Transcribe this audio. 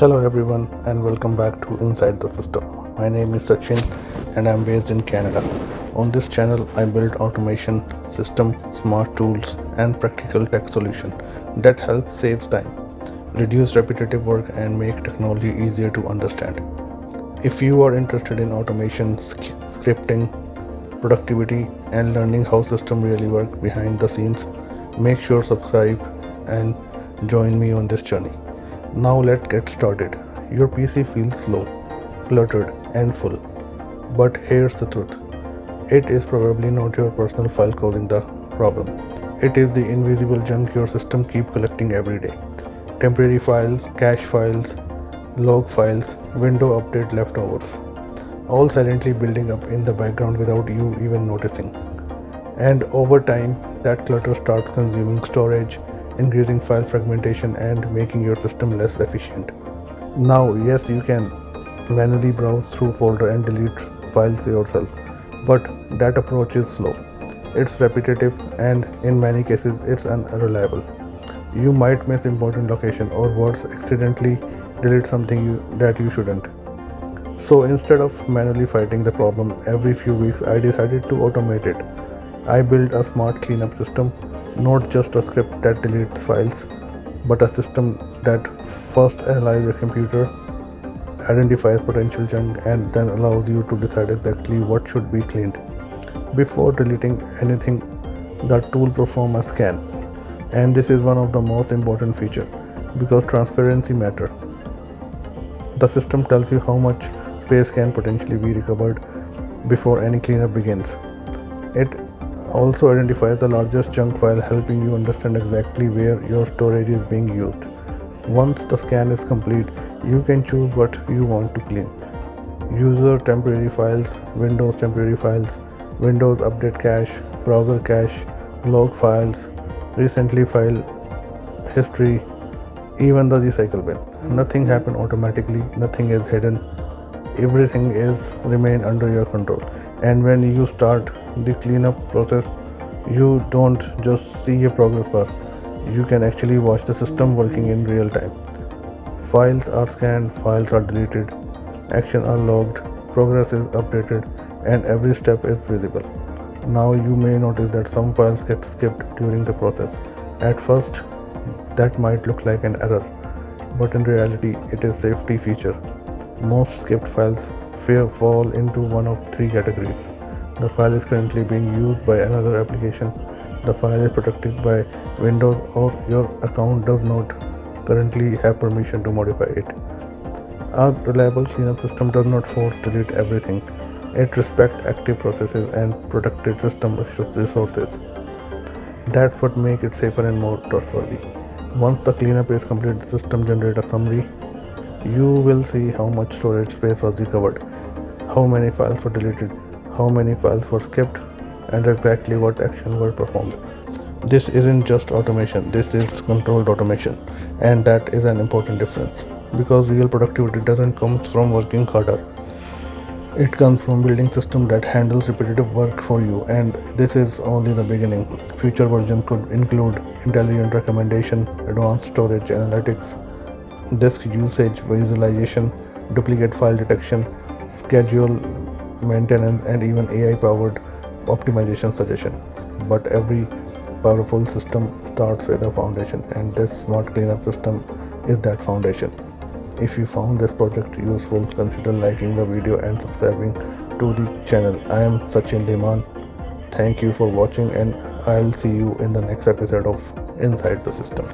Hello everyone and welcome back to Inside the System. My name is Sachin and I'm based in Canada. On this channel I build automation, system, smart tools and practical tech solutions that help save time, reduce repetitive work and make technology easier to understand. If you are interested in automation, scripting, productivity and learning how systems really work behind the scenes, make sure subscribe and join me on this journey. Now let's get started. Your PC feels slow, cluttered, and full. But here's the truth, it is probably not your personal file causing the problem. It is the invisible junk your system keeps collecting every day. Temporary files, cache files, log files, window update leftovers, all silently building up in the background without you even noticing. And over time, that clutter starts consuming storage, increasing file fragmentation, and making your system less efficient. Now, yes, you can manually browse through folder and delete files yourself, but that approach is slow. It's repetitive and in many cases it's unreliable. You might miss important location or words accidentally delete something that you shouldn't. So instead of manually fighting the problem every few weeks, I decided to automate it. I built a smart cleanup system, not just a script that deletes files, but a system that first analyzes your computer, identifies potential junk, and then allows you to decide exactly what should be cleaned. Before deleting anything, the tool performs a scan, and this is one of the most important features because transparency matters. The system tells you how much space can potentially be recovered before any cleanup begins. It also identifies the largest chunk file, helping you understand exactly where your storage is being used. Once the scan is complete, you can choose what you want to clean. User temporary files, Windows temporary files, Windows update cache, browser cache, log files, recently file history, even the recycle bin. Nothing happens automatically, nothing is hidden, everything is remain under your control. And when you start the cleanup process, you don't just see a progress bar, you can actually watch the system working in real time. Files are scanned, files are deleted, actions are logged, progress is updated, and every step is visible. Now you may notice that some files get skipped during the process. At first that might look like an error, but in reality it is a safety feature. Most skipped files fall into one of three categories. The file is currently being used by another application, the file is protected by Windows, or your account does not currently have permission to modify it. A reliable cleanup system does not force delete everything. It respects active processes and protected system resources. That's what makes it safer and more trustworthy. Once the cleanup is complete, the system generates a summary. You will see how much storage space was recovered, how many files were deleted, how many files were skipped, and exactly what actions were performed. This isn't just automation, this is controlled automation, and that is an important difference because real productivity doesn't come from working harder. It comes from building system that handles repetitive work for you, and this is only the beginning. Future version could include intelligent recommendation, advanced storage analytics, disk usage visualization, duplicate file detection, schedule maintenance, and even AI-powered optimization suggestion. But every powerful system starts with a foundation, and this smart cleanup system is that foundation. If you found this project useful, consider liking the video and subscribing to the channel. I am Sachin Liman. Thank you for watching, and I'll see you in the next episode of Inside the System.